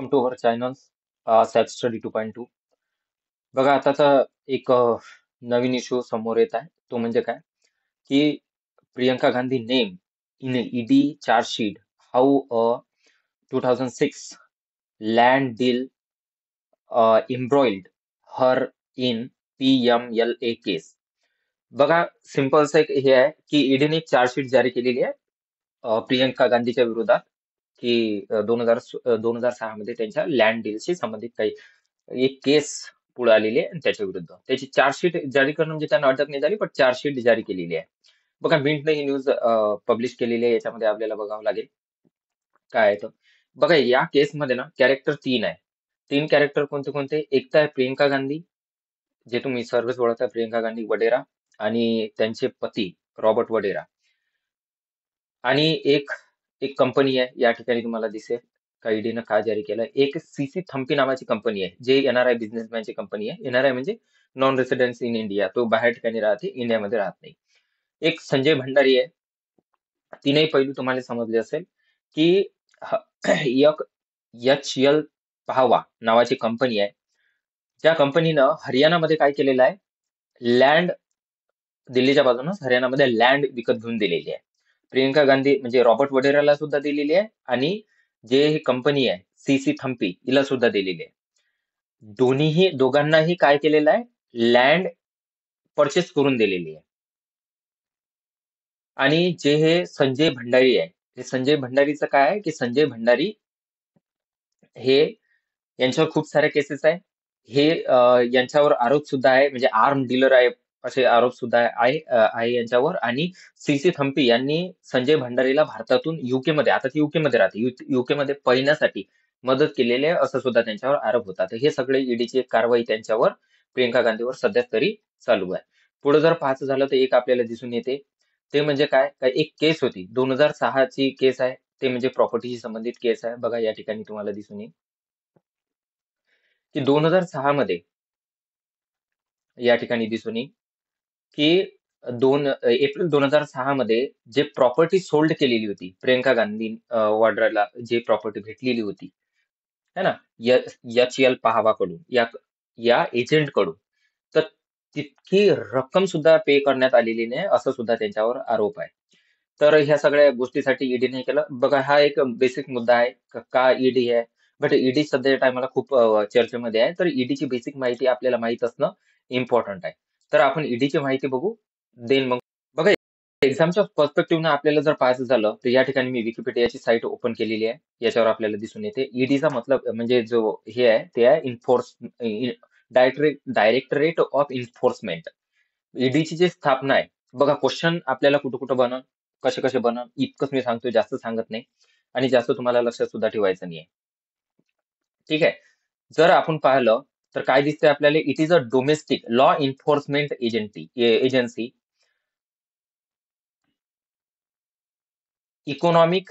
To our channel self study 2.2. बघा आताचा एक नवीन इश्यू समोर येत आहे. तो म्हणजे काय की Priyanka Gandhi name in ED chargesheet how 2006 land deal embroiled her in PMLA केस. बघा सिंपल एक हे आहे की ईडीने एक चार्जशीट जारी केलेली आहे प्रियंका गांधीच्या विरोधात की 2006 मध्ये त्यांच्या लँड डीलशी संबंधित काही एक केस पुढे आलेली आहे आणि त्याच्या विरुद्ध त्याची चार्जशीट जारी करणं म्हणजे त्यांना अटक नाही झाली पण चार्जशीट जारी केलेली आहे. बघा मिंटने ही न्यूज पब्लिश केलेली आहे. याच्यामध्ये आपल्याला बघावं लागेल काय आहे तर. बघा या केसमध्ये ना कॅरेक्टर 3 आहे. 3 कॅरेक्टर कोणते कोणते? एक तर आहे प्रियंका गांधी, जे तुम्ही सर्वच ओळखता, प्रियंका गांधी वडेरा, आणि त्यांचे पती रॉबर्ट वडेरा. आणि एक एक कंपनी आहे या ठिकाणी तुम्हाला दिसेल का ईडीनं काय जारी केलं. एक सीसी थम्पी नावाची कंपनी आहे जे एनआरआय बिझनेसमॅनची कंपनी आहे. एनआरआय म्हणजे नॉन रेसिडेन्स इन इंडिया, तो बाहेर ठिकाणी राहते, इंडियामध्ये राहत नाही. एक संजय भंडारी आहे. तीनही पैलू तुम्हाला समजले असेल की एक एच एल पहावा नावाची कंपनी आहे. त्या कंपनीनं हरियाणामध्ये काय केलेलं आहे, लँड दिल्लीच्या बाजूनच हरियाणामध्ये लँड विकत घेऊन दिलेली आहे. प्रियंका गांधी म्हणजे रॉबर्ट वडेराला सुद्धा दिलेली आहे आणि जे ही कंपनी आहे सीसी थम्पी हिला सुद्धा दिलेली आहे. दोघांनाही काय केलेलं आहे, लँड परचेस करून दिलेली आहे. आणि जे हे संजय भंडारी आहे, हे संजय भंडारीचं काय आहे की संजय भंडारी हे यांच्यावर खूप साऱ्या केसेस आहे. हे यांच्यावर आरोप सुद्धा आहे, म्हणजे आर्म डीलर आहे असे आरोप सुद्धा आहे यांच्यावर. आणि सीसी थम्पी यांनी संजय भंडारीला भारतातून युके मध्ये, आता ती युके मध्ये राहते, युके मध्ये पळण्यासाठी मदत केलेली आहे असं सुद्धा त्यांच्यावर आरोप होता. तर हे सगळे ईडीची कारवाई त्यांच्यावर, प्रियंका गांधीवर सध्या तरी चालू आहे. पुढे जर पाहायचं झालं तर एक आपल्याला दिसून येते, ते म्हणजे काय एक केस होती 2006 ची केस आहे. ते म्हणजे प्रॉपर्टीशी संबंधित केस आहे. बघा या ठिकाणी तुम्हाला दिसून येईल की 2006 मध्ये या ठिकाणी दिसून येईल की एप्रिल 2006 मध्ये जे प्रॉपर्टी सोल्ड केलेली होती प्रियंका गांधी वड्राला, जे प्रॉपर्टी भेटलेली होती है ना, एच एल पहावाकडून, या एजंट कडून, तर तितकी रक्कम सुद्धा पे करण्यात आलेली नाही असं सुद्धा त्यांच्यावर आरोप आहे. तर ह्या सगळ्या गोष्टीसाठी ईडीने केलं. बघा हा एक बेसिक मुद्दा आहे का ईडी आहे. बट ईडी सध्याच्या टायमाला खूप चर्चेमध्ये आहे. तर ईडीची बेसिक माहिती आपल्याला माहित असणं इम्पॉर्टंट आहे. तर आपण ईडीची माहिती बघू, देन मग बघा एक्झामच्या पर्स्पेक्टिव्हनं आपल्याला जर पाहायचं झालं तर या ठिकाणी मी विकिपीडियाची साईट ओपन केलेली आहे. याच्यावर आपल्याला दिसून येते ईडीचा मतलब म्हणजे जो हे आहे ते आहे डायरेक्टरेट ऑफ इन्फोर्समेंट. ईडीची जी स्थापना आहे, बघा क्वेश्चन आपल्याला कुठं कुठं बनन, कसे कसे बनन, इतकंच मी सांगतोय, जास्त सांगत नाही आणि जास्त तुम्हाला लक्षात सुद्धा ठेवायचं नाहीये. ठीक आहे. जर आपण पाहिलं तर काय दिसतंय आपल्याला, it is a domestic law enforcement agency, economic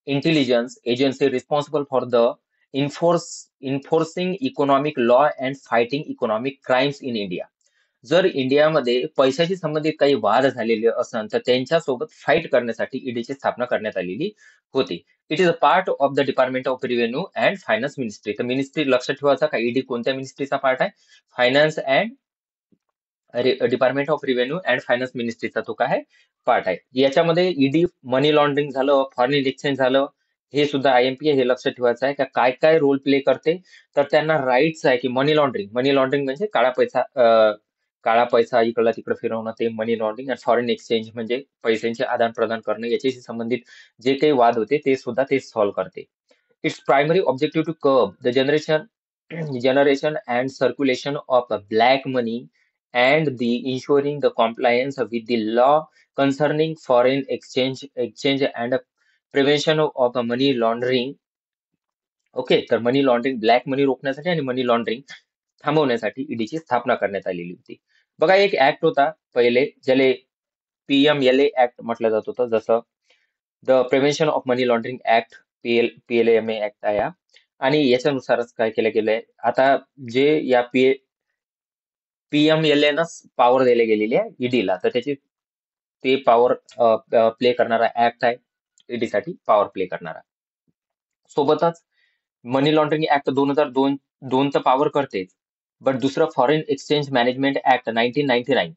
intelligence agency responsible for the enforcing economic law and fighting economic crimes in India. जर इंडियामध्ये पैशाशी संबंधित काही वाद झालेले असेल तर त्यांच्यासोबत फाईट करण्यासाठी ईडीची स्थापना करण्यात आलेली होती. It is a part of the department of revenue and finance ministry. तर मिनिस्ट्री लक्षात ठेवायचा का ईडी कोणत्या मिनिस्ट्रीचा पार्ट आहे, finance and department of revenue and finance मिनिस्ट्रीचा तो काय आहे, पार्ट आहे. याच्यामध्ये ईडी मनी लॉन्ड्रिंग झालं, फॉरेन एक्सचेंज झालं, हे सुद्धा आयएमपी आहे, हे लक्षात ठेवायचं आहे का काय काय रोल प्ले करते. तर त्यांना राईट्स आहे की मनी लॉन्ड्रिंग म्हणजे काळा पैसा इकडला तिकडे फिरवणं, ते मनी लॉन्ड्रिंग. आणि फॉरेन एक्सचेंज म्हणजे पैशांचे आदान प्रदान करणं, याच्याशी संबंधित जे काही वाद होते ते सुद्धा ते सॉल्व्ह करते. It's primary objective to curb the generation and circulation of black money and the ensuring the compliance with the law concerning foreign exchange and prevention of money laundering. Okay, तर मनी लॉन्ड्रिंग, ब्लॅक मनी रोखण्यासाठी आणि मनी laundering थांबवण्यासाठी ईडीची स्थापना करण्यात आलेली होती. बघा एक ऍक्ट होता पहिले, ज्याला पीएमएलए ऍक्ट म्हटलं जात होतं, जसं the prevention of money laundering act, पीएलएमए ऍक्ट आहे हा. आणि याच्यानुसारच काय केलं गेलंय आता, जे या पीएमएलए न पॉवर दिली गेलेली आहे ईडीला, तर त्याची ते पॉवर प्ले करणारा ऍक्ट आहे, ईडी साठी पॉवर प्ले करणारा. सोबतच मनी लॉन्ड्रिंग ऍक्ट 2002 दोन तर पॉवर करतेच, बट दुसरं फॉरेन एक्सचेंज मॅनेजमेंट ऍक्ट 1999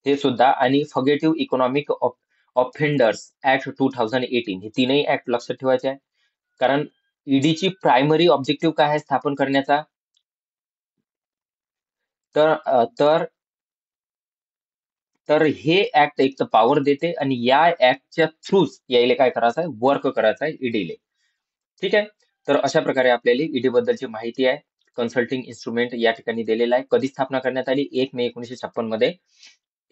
हे सुद्धा, आणि फगेटिव्ह इकॉनॉमिक ऑफेंडर्स ऍक्ट 2018, हे तीनही ऍक्ट लक्षात ठेवायचे आहे. कारण ईडीची प्रायमरी ऑब्जेक्टिव्ह काय आहे स्थापन करण्याचा, तर तर हे ऍक्ट एक तर पॉवर देते, आणि या ऍक्टच्या थ्रूच यायला काय करायचं आहे, वर्क करायचं आहे ईडीले. ठीक आहे. तर अशा प्रकारे आपल्याला ईडी बद्दलची माहिती आहे. कन्सल्टिंग इन्स्ट्रुमेंट या ठिकाणी दिलेला आहे. कधी स्थापना करण्यात आली? 1 मे 1956 मध्ये.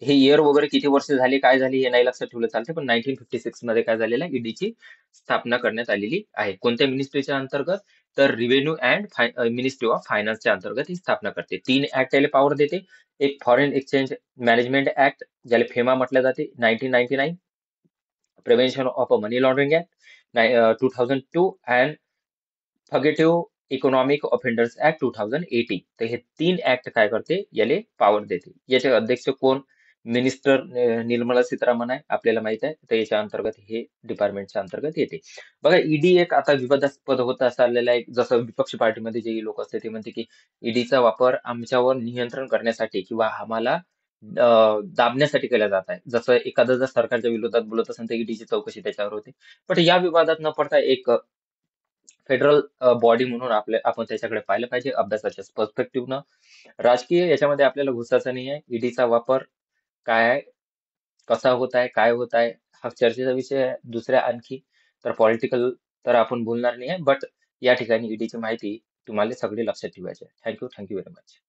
हे इयर वगैरे किती वर्ष झाली, काय झाली हे नाही लक्षात ठेवलं चालते, पण 1956 मध्ये काय झालेलं आहे, ईडीची स्थापना करण्यात आलेली आहे. कोणत्या मिनिस्ट्रीच्या अंतर्गत? तर रिव्हेन्यू अँड मिनिस्ट्री ऑफ फायनान्सच्या अंतर्गत ही स्थापना करते. 3 ऍक्ट याला पॉवर देते. एक फॉरेन एक्सचेंज मॅनेजमेंट ऍक्ट, ज्याला फेमा म्हटलं जाते, 1999. Prevention of money laundering act 2002, and fugitive economic offenders act 2018. तर हे 3 ऍक्ट काय करते, याले पॉवर देते. याचे अध्यक्ष कोण? मिनिस्टर निर्मला सीतारामन आहे, आपल्याला माहित आहे. तर याच्या अंतर्गत हे डिपार्टमेंटच्या अंतर्गत येते. बघा, ईडी एक आता विवादास्पद होत चाललेला आहे. जसं विपक्ष पार्टीमध्ये जे लोक असते ते म्हणते की ईडीचा वापर आमच्यावर नियंत्रण करण्यासाठी किंवा आम्हाला दाबण्यासाठी केला जात आहे. जसं एखादं जर सरकारच्या विरोधात बोलत असेल तर ईडीची चौकशी त्याच्यावर होते. पण या विवादात न पडता एक फेडरल बॉडी म्हणून आपण त्याच्याकडे पाहिलं पाहिजे अभ्यासाच्या पर्स्पेक्टिव्हनं. राजकीय याच्यामध्ये आपल्याला घुसायचं नाही आहे. ईडीचा वापर काय आहे, कसा होत आहे, काय होत आहे, हा चर्चेचा विषय आहे. दुसऱ्या आणखी तर पॉलिटिकल तर आपण बोलणार नाही आहे, बट या ठिकाणी ईडीची माहिती तुम्हाला सगळी लक्षात ठेवायची आहे. Thank you very much.